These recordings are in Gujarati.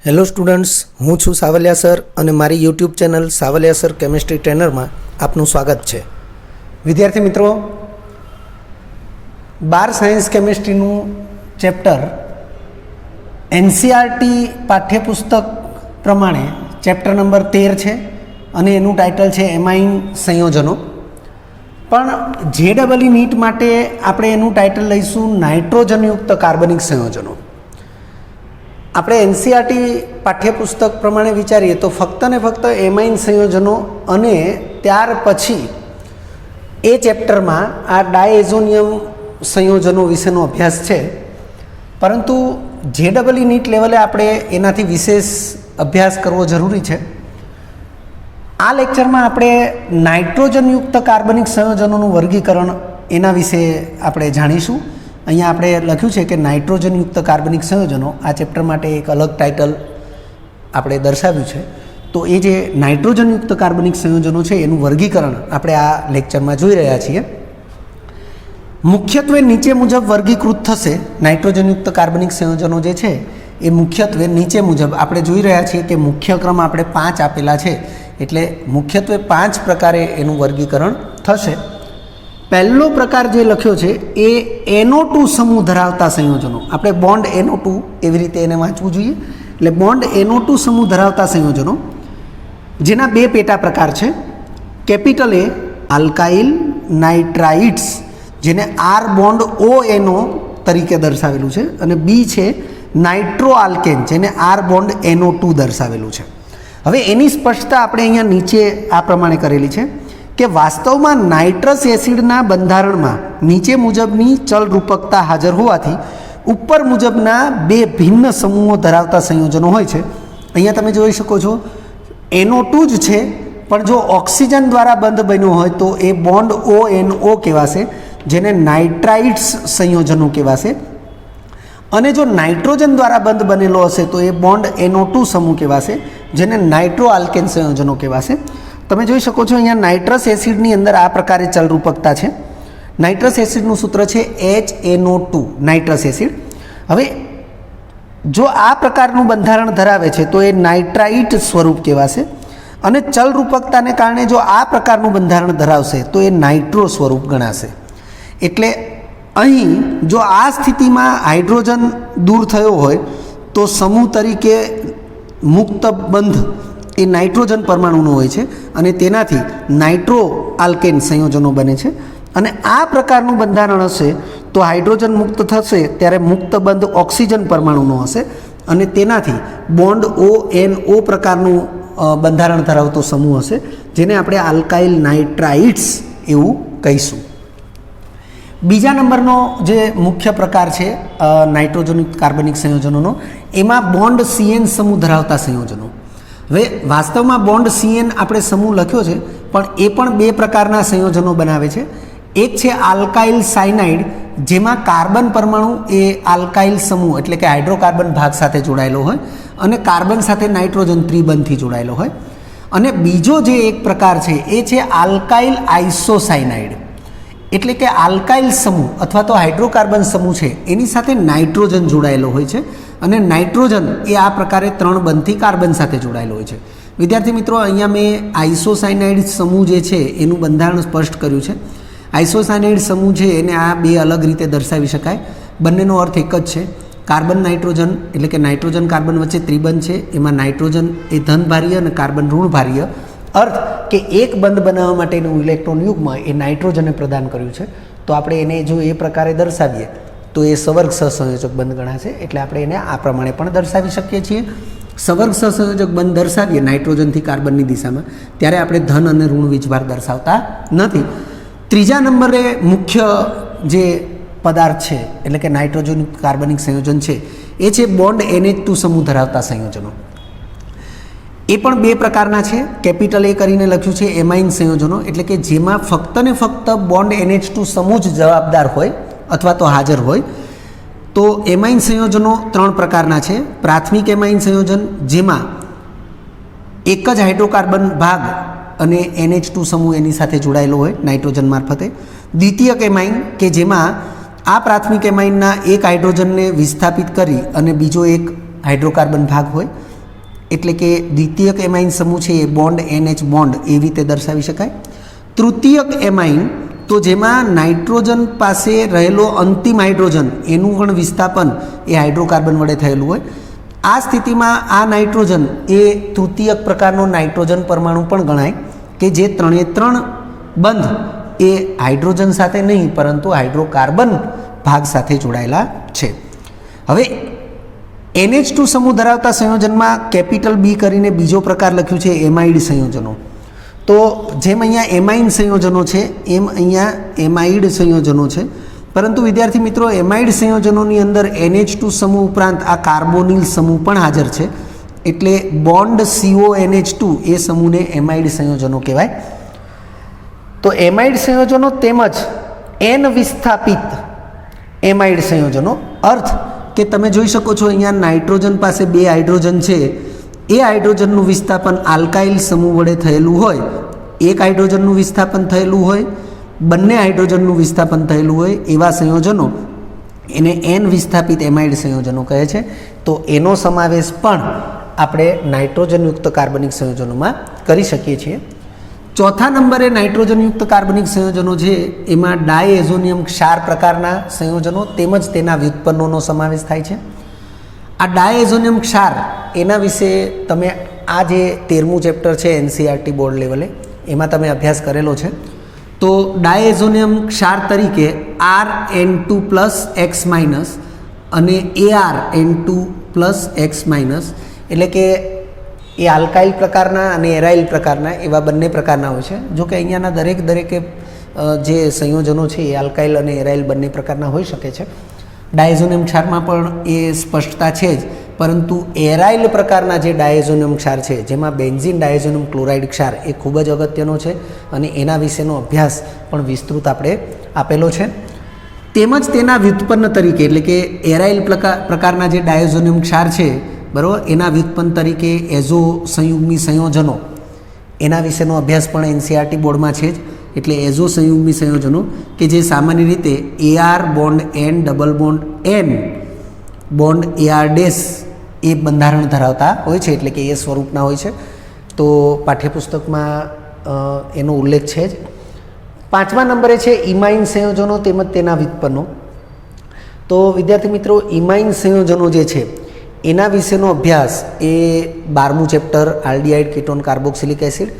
હેલો સ્ટુડન્ટ્સ, હું છું સાવલિયા સર અને મારી YouTube channel Savaliya sir chemistry ટ્રેનરમાં આપનું સ્વાગત છે. વિદ્યાર્થી મિત્રો, 12 સાયન્સ કેમિસ્ટ્રીનું ચેપ્ટર એનસીઆરટી પાઠ્યપુસ્તક પ્રમાણે ચેપ્ટર નંબર 13 છે અને એનું ટાઇટલ છે એમાઇન સંયોજનો. પણ જેડબલઈ નીટ માટે આપણે એનું ટાઇટલ લઈશું નાઇટ્રોજનયુક્ત કાર્બનિક સંયોજનો. આપણે એનસીઆરટી પાઠ્યપુસ્તક પ્રમાણે વિચારીએ તો ફક્ત ને ફક્ત એમાઇન સંયોજનો અને ત્યાર પછી એ ચેપ્ટરમાં આ ડાયએઝોનિયમ સંયોજનો વિશેનો અભ્યાસ છે. પરંતુ જેડબલઈ નીટ લેવલે આપણે એનાથી વિશેષ અભ્યાસ કરવો જરૂરી છે. આ લેક્ચરમાં આપણે નાઇટ્રોજનયુક્ત કાર્બનિક સંયોજનોનું વર્ગીકરણ એના વિશે આપણે જાણીશું. અહીંયા આપણે લખ્યું છે કે નાઇટ્રોજનયુક્ત કાર્બનિક સંયોજનો, આ ચેપ્ટર માટે એક અલગ ટાઇટલ આપણે દર્શાવ્યું છે. તો એ જે નાઇટ્રોજનયુક્ત કાર્બનિક સંયોજનો છે એનું વર્ગીકરણ આપણે આ લેક્ચરમાં જોઈ રહ્યા છીએ. મુખ્યત્વે નીચે મુજબ વર્ગીકૃત થશે. નાઇટ્રોજનયુક્ત કાર્બનિક સંયોજનો જે છે એ મુખ્યત્વે નીચે મુજબ આપણે જોઈ રહ્યા છીએ કે મુખ્ય ક્રમ આપણે 5 આપેલા છે, એટલે મુખ્યત્વે 5 પ્રકારે એનું વર્ગીકરણ થશે. પહેલો પ્રકાર જે લખ્યો છે એ NO2 સમૂહ ધરાવતા સંયોજનો. આપણે બોન્ડ NO2 એવી રીતે એને વાંચવું જોઈએ. એટલે બોન્ડ NO2 સમૂહ ધરાવતા સંયોજનો જેના 2 પેટા પ્રકાર છે. કેપિટલ A આલ્કાઇલ નાઇટ્રાઇટ્સ, જેને R બોન્ડ ONO તરીકે દર્શાવેલું છે, અને B છે નાઇટ્રો આલ્કેન, જેને R બોન્ડ NO2 દર્શાવેલું છે. હવે એની સ્પષ્ટતા આપણે અહીંયા નીચે આ પ્રમાણે કરેલી છે કે વાસ્તવમાં નાઇટ્રસ એસિડના બંધારણમાં નીચે મુજબની ચલરૂપકતા હાજર હોવાથી ઉપર મુજબના 2 ભિન્ન સમૂહો ધરાવતા સંયોજનો હોય છે. અહીંયા તમે જોઈ શકો છો NO2 જ છે, પણ જો ઓક્સિજન દ્વારા બંધ બન્યો હોય તો એ બોન્ડ ONO કહેવાશે, જેને નાઇટ્રાઇટ્સ સંયોજનો કહેવાશે. અને જો નાઇટ્રોજન દ્વારા બંધ બનેલો હશે તો એ બોન્ડ NO2 સમૂહ કહેવાશે, જેને નાઇટ્રો આલ્કેન સંયોજનો કહેવાશે. તમે જોઈ શકો છો અહીંયા નાઇટ્રસ એસિડની અંદર આ પ્રકારે ચલરૂપકતા છે. નાઇટ્રસ એસિડનું સૂત્ર છે HNO2 નાઇટ્રસ એસિડ. હવે જો આ પ્રકારનું બંધારણ ધરાવે છે તો એ નાઇટ્રાઇટ સ્વરૂપ કહેવાશે, અને ચલરૂપકતાને કારણે જો આ પ્રકારનું બંધારણ ધરાવશે તો એ નાઇટ્રો સ્વરૂપ ગણાશે. એટલે અહીં જો આ સ્થિતિમાં હાઇડ્રોજન દૂર થયો હોય તો સમૂહ તરીકે મુક્ત બંધ એ નાઇટ્રોજન પરમાણુનો હોય છે, અને તેનાથી નાઇટ્રો આલ્કેન સંયોજનો બને છે. અને આ પ્રકારનું બંધારણ હશે તો હાઇડ્રોજન મુક્ત થશે ત્યારે મુક્ત બંધ ઓક્સિજન પરમાણુનો હશે, અને તેનાથી બોન્ડ ONO પ્રકારનું બંધારણ ધરાવતો સમૂહ હશે, જેને આપણે આલ્કાઇલ નાઇટ્રાઇટ્સ એવું કહીશું. બીજા નંબરનો જે મુખ્ય પ્રકાર છે નાઇટ્રોજનયુક્ત કાર્બનિક સંયોજનોનો, એમાં બોન્ડ CN સમૂહ ધરાવતા સંયોજનો. હવે વાસ્તવમાં બોન્ડ CN આપણે સમૂહ લખ્યો છે, પણ એ પણ 2 પ્રકારના સંયોજનો બનાવે છે. એક છે આલ્કાઇલ સાયનાઇડ, જેમાં કાર્બન પરમાણુ એ આલ્કાઇલ સમૂહ એટલે કે હાઇડ્રોકાર્બન ભાગ સાથે જોડાયેલો હોય અને કાર્બન સાથે નાઇટ્રોજન ત્રિબંધથી જોડાયેલો હોય. અને બીજો જે એક પ્રકાર છે એ છે આલ્કાઇલ આઇસોસાયનાઇડ, એટલે કે આલ્કાઇલ સમૂહ અથવા તો હાઇડ્રોકાર્બન સમૂહ છે એની સાથે નાઇટ્રોજન જોડાયેલો હોય છે, અને નાઇટ્રોજન એ આ પ્રકારે 3 બંધથી કાર્બન સાથે જોડાયેલો હોય છે. વિદ્યાર્થી મિત્રો, અહીંયા મેં આઇસોસાયનાઇડ સમૂહ જે છે એનું બંધારણ સ્પષ્ટ કર્યું છે. આઇસોસાયનાઇડ સમૂહ છે એને આ 2 અલગ રીતે દર્શાવી શકાય. બંનેનો અર્થ એક જ છે. કાર્બન નાઇટ્રોજન એટલે કે નાઇટ્રોજન કાર્બન વચ્ચે ત્રિબંધ છે, એમાં નાઇટ્રોજન એ ધનભારીય અને કાર્બન ઋણભારીય. અર્થ કે એક બંધ બનાવવા માટેનું ઇલેક્ટ્રોન યુગ્મ એ નાઇટ્રોજને પ્રદાન કર્યું છે. તો આપણે એને જો એ પ્રકારે દર્શાવીએ તો એ સવર્ગ સહસંયોજક બંધ ગણાશે. એટલે આપણે એને આ પ્રમાણે પણ દર્શાવી શકીએ છીએ. સવર્ગ સહસંયોજક બંધ દર્શાવીએ નાઇટ્રોજનથી કાર્બનની દિશામાં, ત્યારે આપણે ધન અને ઋણ વીજભાર દર્શાવતા નથી. ત્રીજા નંબરે મુખ્ય જે પદાર્થ છે એટલે કે નાઇટ્રોજનયુક્ત કાર્બનિક સંયોજન છે એ છે બોન્ડ NH2 સમૂહ ધરાવતા સંયોજનો. એ પણ 2 પ્રકારના છે. કેપિટલ A કરીને લખ્યું છે એમાઇન સંયોજનો, એટલે કે જેમાં ફક્ત ને ફક્ત બોન્ડ NH2 સમૂહ જ જવાબદાર હોય અથવા તો હાજર હોય. તો એમાઇન સંયોજનો 3 પ્રકારના છે. પ્રાથમિક એમાઇન સંયોજન, જેમાં એક જ હાઇડ્રોકાર્બન ભાગ અને NH2 સમૂહ એની સાથે જોડાયેલો હોય નાઇટ્રોજન મારફતે. દ્વિતીયક એમાઇન, કે જેમાં આ પ્રાથમિક એમાઇનના એક હાઇડ્રોજનને વિસ્થાપિત કરી અને બીજો એક હાઇડ્રોકાર્બન ભાગ હોય. એટલે કે દ્વિતીયક એમાઇન સમૂહ છે એ બોન્ડ NH બોન્ડ એવી રીતે દર્શાવી શકાય. તૃતીયક એમાઇન તો જેમાં નાઇટ્રોજન પાસે રહેલો અંતિમ હાઇડ્રોજન એનું પણ વિસ્થાપન એ હાઇડ્રોકાર્બન વડે થયેલું હોય. આ સ્થિતિમાં આ નાઇટ્રોજન એ તૃતીયક પ્રકારનો નાઇટ્રોજન પરમાણુ પણ ગણાય કે જે 3 બંધ એ હાઇડ્રોજન સાથે નહીં પરંતુ હાઇડ્રોકાર્બન ભાગ સાથે જોડાયેલા છે. હવે NH2 સમૂહ ધરાવતા સંયોજનમાં કેપિટલ B કરીને બીજો પ્રકાર લખ્યું છે એમાઇડ સંયોજનો. તો જેમ અહીંયા એમાઇન સંયોજનો છે એમ અહીંયા એમાઇડ સંયોજનો છે, પરંતુ વિદ્યાર્થી મિત્રો એમાઇડ સંયોજનોની અંદર NH2 સમૂહ ઉપરાંત આ કાર્બોનિલ સમૂહ પણ હાજર છે, એટલે બોન્ડ CONH2 એ સમૂહને એમાઇડ સંયોજનો કહેવાય. તો એમાઇડ સંયોજનો તેમજ N વિસ્થાપિત એમાઇડ સંયોજનો, અર્થ કે તમે જોઈ શકો છો અહીંયા નાઇટ્રોજન પાસે 2 હાઇડ્રોજન છે, એ હાઇડ્રોજનનું વિસ્થાપન આલ્કાઇલ સમૂહ વડે થયેલું હોય, એક હાઇડ્રોજનનું વિસ્થાપન થયેલું હોય, બંને હાઇડ્રોજનનું વિસ્થાપન થયેલું હોય એવા સંયોજનો એને N વિસ્થાપિત એમાઇડ સંયોજનો કહે છે. તો એનો સમાવેશ પણ આપણે નાઇટ્રોજનયુક્ત કાર્બનિક સંયોજનોમાં કરી શકીએ છીએ. ચોથા નંબરે નાઇટ્રોજનયુક્ત કાર્બનિક સંયોજનો છે એમાં ડાયએઝોનિયમ ક્ષાર પ્રકારના સંયોજનો તેમજ તેના વ્યુત્પન્નોનો સમાવેશ થાય છે. આ ડાયએઝોનિયમ ક્ષાર એના વિશે તમે આ જે 13મું ચેપ્ટર છે NCERT બોર્ડ લેવલે એમાં તમે અભ્યાસ કરેલો છે. તો ડાયએઝોનિયમ ક્ષાર તરીકે RN2+X- અને ArN2+X- એટલે કે એ આલ્કાઇલ પ્રકારના અને એરાઇલ પ્રકારના એવા બંને પ્રકારના હોય છે. જો કે અહીંયાના દરેકે જે સંયોજનો છે એ આલ્કાઇલ અને એરાઇલ બંને પ્રકારના હોઈ શકે છે. ડાયઝોનિયમ ક્ષારમાં પણ એ સ્પષ્ટતા છે જ, પરંતુ એરાઇલ પ્રકારના જે ડાયઝોનિયમ ક્ષાર છે જેમાં બેન્ઝીન ડાયઝોનિયમ ક્લોરાઇડ ક્ષાર એ ખૂબ જ અગત્યનો છે અને એના વિશેનો અભ્યાસ પણ વિસ્તૃત આપણે આપેલો છે. તેમજ તેના વ્યુત્પન્ન તરીકે એટલે કે એરાઇલ પ્રકારના જે ડાયઝોનિયમ ક્ષાર છે બરાબર, એના વ્યુત્પન્ન તરીકે એઝો સંયુગ્મી સંયોજનો એના વિશેનો અભ્યાસ પણ NCERT બોર્ડમાં છે જ. એટલે એઝો સંયુગ્મી સંયોજનો કે જે સામાન્ય રીતે AR bond N double bond N bond AR dash એ બંધારણ ધરાવતા હોય છે, એટલે કે એ સ્વરૂપના હોય છે. તો પાઠ્યપુસ્તકમાં એનો ઉલ્લેખ છે જ. 5મા નંબરે છે ઇમાઇન સંયોજનો તેમજ તેના વ્યુત્પન્નો. તો વિદ્યાર્થી મિત્રો ઇમાઇન સંયોજનો જે છે એના વિશેનો અભ્યાસ એ 12મું chapter aldehyde ketone carboxylic acid,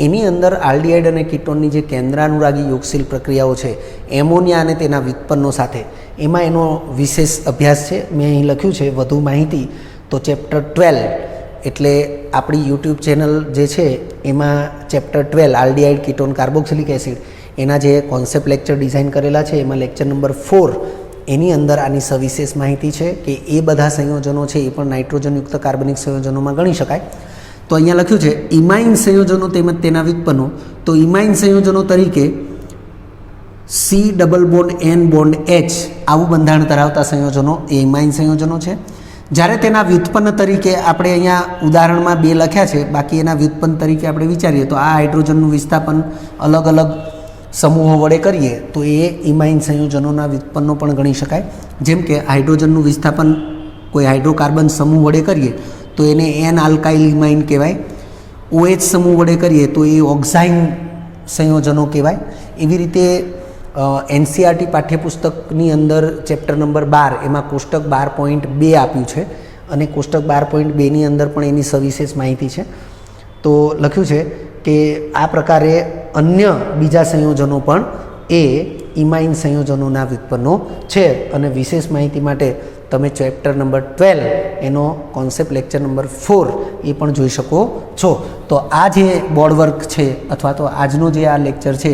એની અંદર આલ્ડીહાઇડ અને કીટોનની જે કેન્દ્રાનુરાગી યોગશીલ પ્રક્રિયાઓ છે એમોનિયા અને તેના વ્યુત્પન્નો સાથે, એમાં એનો વિશેષ અભ્યાસ છે. મેં અહીં લખ્યું છે વધુ માહિતી તો ચેપ્ટર 12 એટલે આપણી YouTube ચેનલ જે છે એમાં chapter 12 aldehyde ketone carboxylic acid એના જે કોન્સેપ્ટ લેક્ચર ડિઝાઇન કરેલા છે એમાં લેક્ચર નંબર 4 એની અંદર આની સવિશેષ માહિતી છે કે એ બધા સંયોજનો છે એ પણ નાઇટ્રોજનયુક્ત કાર્બનિક સંયોજનોમાં ગણી શકાય. તો અહીંયા લખ્યું છે ઇમાઇન સંયોજનો તેમજ તેના વ્યુત્પન્નો. તો ઇમાઇન સંયોજનો તરીકે C double bond N bond H આવું બંધારણ ધરાવતા સંયોજનો એ ઇમાઇન સંયોજનો છે. જ્યારે તેના વ્યુત્પન્ન તરીકે આપણે અહીંયા ઉદાહરણમાં 2 લખ્યા છે, બાકી એના વ્યુત્પન્ન તરીકે આપણે વિચારીએ તો આ હાઇડ્રોજનનું વિસ્થાપન અલગ અલગ સમૂહો વડે કરીએ તો એ ઇમાઇન સંયોજનોના વ્યુત્પન્નો પણ ગણી શકાય. જેમ કે હાઇડ્રોજનનું વિસ્થાપન કોઈ હાઇડ્રોકાર્બન સમૂહ વડે કરીએ તો એને N આલ્કાઇલ ઇમાઇન કહેવાય. OH સમૂહ વડે કરીએ તો એ ઓક્ઝાઇન સંયોજનો કહેવાય. એવી રીતે NCERT પાઠ્યપુસ્તકની અંદર ચેપ્ટર નંબર 12 એમાં કોષ્ટક 12.2 આપ્યું છે અને કોષ્ટક 12.2ની અંદર પણ એની સવિશેષ માહિતી છે. તો લખ્યું છે કે આ પ્રકારે અન્ય બીજા સંયોજનો પણ એ ઇમાઇન સંયોજનોના વ્યુત્પન્નો છે. અને વિશેષ માહિતી માટે તમે ચેપ્ટર નંબર 12 એનો કોન્સેપ્ટ લેક્ચર નંબર 4 એ પણ જોઈ શકો છો. તો આ જે બોર્ડ વર્ક છે અથવા તો આજનો જે આ લેક્ચર છે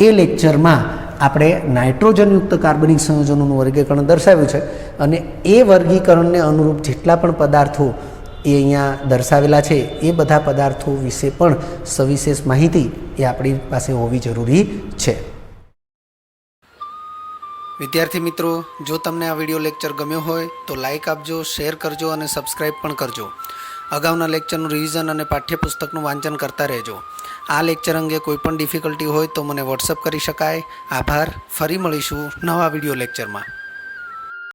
એ લેક્ચરમાં આપણે નાઇટ્રોજનયુક્ત કાર્બનિક સંયોજનોનું વર્ગીકરણ દર્શાવ્યું છે અને એ વર્ગીકરણને અનુરૂપ જેટલા પણ પદાર્થો એ અહીંયા દર્શાવેલા છે એ બધા પદાર્થો વિશે પણ સવિશેષ માહિતી એ આપણી પાસે હોવી જરૂરી છે. વિદ્યાર્થી મિત્રો, જો તમને આ વિડીયો લેક્ચર ગમ્યો હોય તો લાઇક આપજો, શેર કરજો અને સબસ્ક્રાઈબ પણ કરજો. અગાઉના લેક્ચરનું રિવિઝન અને પાઠ્યપુસ્તકનું વાંચન કરતા રહેજો. આ લેક્ચર અંગે કોઈપણ ડિફિકલ્ટી હોય તો મને વોટ્સઅપ કરી શકાય. આભાર. ફરી મળીશું નવા વિડીયો લેક્ચરમાં.